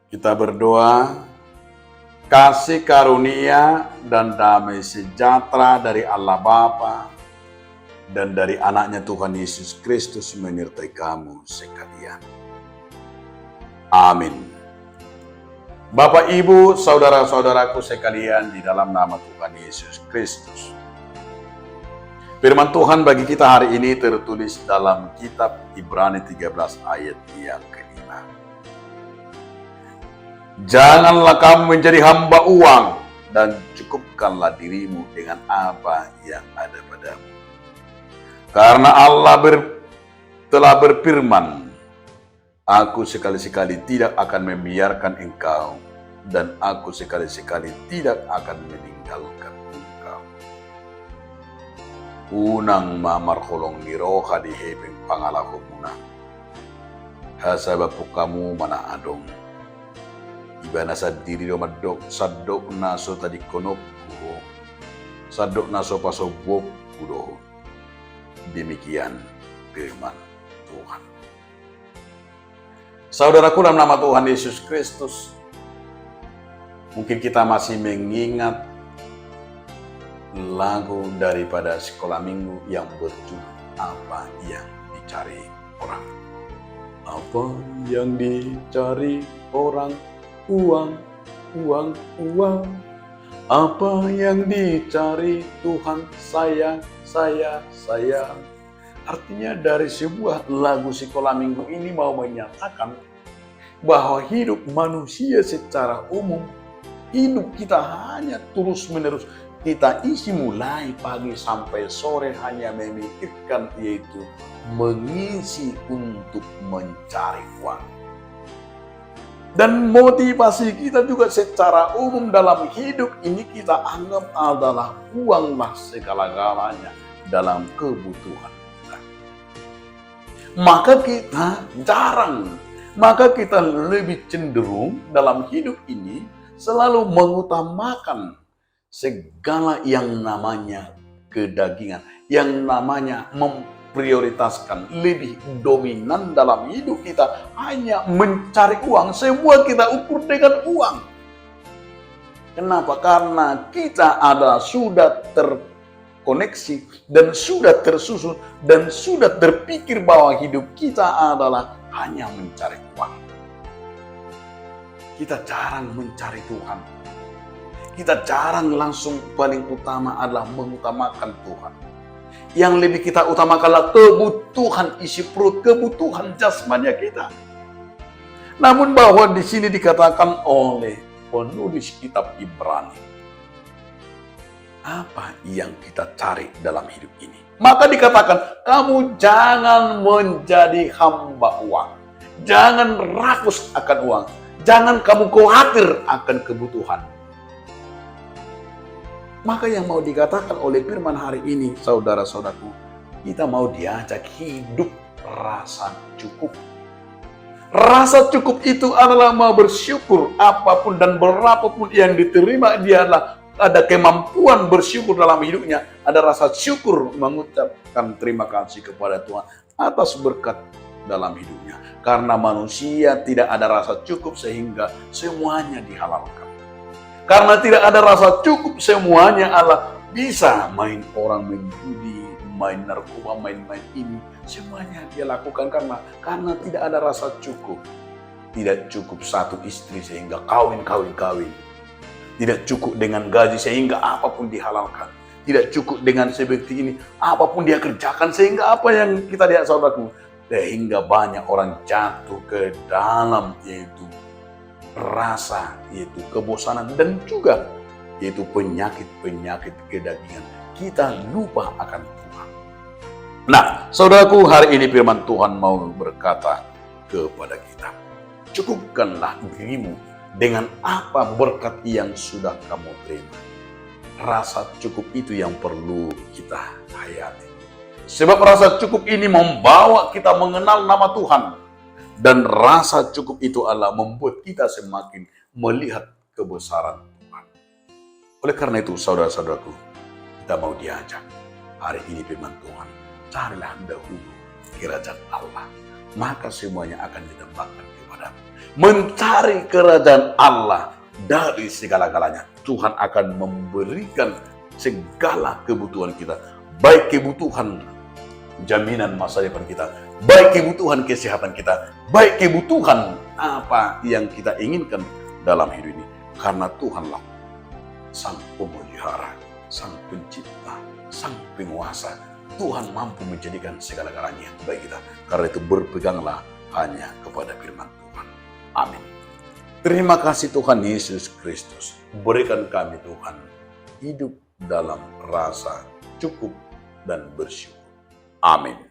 Kita berdoa, kasih karunia dan damai sejahtera dari Allah Bapa dan dari anaknya Tuhan Yesus Kristus menyertai kamu sekalian. Amin. Bapak, Ibu, saudara-saudaraku sekalian di dalam nama Tuhan Yesus Kristus. Firman Tuhan bagi kita hari ini tertulis dalam kitab Ibrani 13 ayat yang ke-5. Janganlah kamu menjadi hamba uang dan cukupkanlah dirimu dengan apa yang ada padamu. Karena Allah telah berfirman, aku sekali-sekali tidak akan membiarkan engkau dan aku sekali-sekali tidak akan meninggalkan engkau. Unang mamar kolong niroha di hebeng pangalakumuna. Hasabapu kamu mana adong. Ibana sadiri domadok sadok naso tadi konok kuho. Sadok naso pasobok kudoho. Demikian firman Tuhan. Saudaraku dalam nama Tuhan Yesus Kristus, mungkin kita masih mengingat lagu daripada sekolah minggu yang berjudul Apa yang Dicari Orang. Apa yang dicari orang? Uang, uang, uang. Apa yang dicari Tuhan? Sayang, sayang, sayang. Artinya dari sebuah lagu sekolah minggu ini mau menyatakan bahwa hidup manusia secara umum, hidup kita hanya terus-menerus. Kita isi mulai pagi sampai sore hanya memikirkan, yaitu mengisi untuk mencari uang. Dan motivasi kita juga secara umum dalam hidup ini kita anggap adalah uanglah segala-galanya dalam kebutuhan kita. Maka kita lebih cenderung dalam hidup ini selalu mengutamakan segala yang namanya kedagingan, yang namanya memprioritaskan, lebih dominan dalam hidup kita hanya mencari uang. Semua kita ukur dengan uang. Kenapa? Karena kita sudah terkoneksi dan sudah tersusun dan sudah terpikir bahwa hidup kita adalah hanya mencari uang. Kita jarang mencari Tuhan. Kita jarang langsung paling utama adalah mengutamakan Tuhan. Yang lebih kita utamakanlah kebutuhan isi perut, kebutuhan jasmania kita. Namun bahwa di sini dikatakan oleh penulis kitab Ibrani, apa yang kita cari dalam hidup ini? Maka dikatakan, kamu jangan menjadi hamba uang. Jangan rakus akan uang. Jangan kamu khawatir akan kebutuhan. Maka yang mau dikatakan oleh firman hari ini, saudara-saudaraku, kita mau diajak hidup rasa cukup. Rasa cukup itu adalah mau bersyukur apapun dan berapapun yang diterima, dia adalah ada kemampuan bersyukur dalam hidupnya. Ada rasa syukur mengucapkan terima kasih kepada Tuhan atas berkat dalam hidupnya. Karena manusia tidak ada rasa cukup sehingga semuanya dihalalkan. Karena tidak ada rasa cukup, semuanya Allah bisa main orang, main judi, main narkoba, main ini. Semuanya dia lakukan karena tidak ada rasa cukup. Tidak cukup satu istri sehingga kawin. Tidak cukup dengan gaji sehingga apapun dihalalkan. Tidak cukup dengan seperti ini, apapun dia kerjakan sehingga apa yang kita lihat saudaraku. Sehingga banyak orang jatuh ke dalam yaitu rasa, yaitu kebosanan dan juga yaitu penyakit kedagingan. Kita lupa akan Tuhan. Nah, saudaraku, hari ini firman Tuhan mau berkata kepada kita, cukupkanlah dirimu dengan apa berkat yang sudah kamu terima. Rasa cukup itu yang perlu kita hayati. Sebab rasa cukup ini membawa kita mengenal nama Tuhan. Dan rasa cukup itu adalah membuat kita semakin melihat kebesaran Tuhan. Oleh karena itu, saudara-saudaraku, kita mau diajak hari ini firman Tuhan. Carilah dahulu kerajaan Allah. maka semuanya akan ditambahkan kepadamu. Mencari kerajaan Allah dari segala-galanya, Tuhan akan memberikan segala kebutuhan kita, baik kebutuhan jaminan masa depan kita, baik kebutuhan kesehatan kita, baik kebutuhan apa yang kita inginkan dalam hidup ini. Karena Tuhanlah Sang Pemelihara, Sang Pencipta, Sang Penguasa. Tuhan mampu menjadikan segala-galanya bagi kita. Karena itu berpeganglah hanya kepada firman Tuhan. Amin. Terima kasih Tuhan Yesus Kristus. Berikan kami Tuhan hidup dalam rasa cukup dan bersyukur. Amin.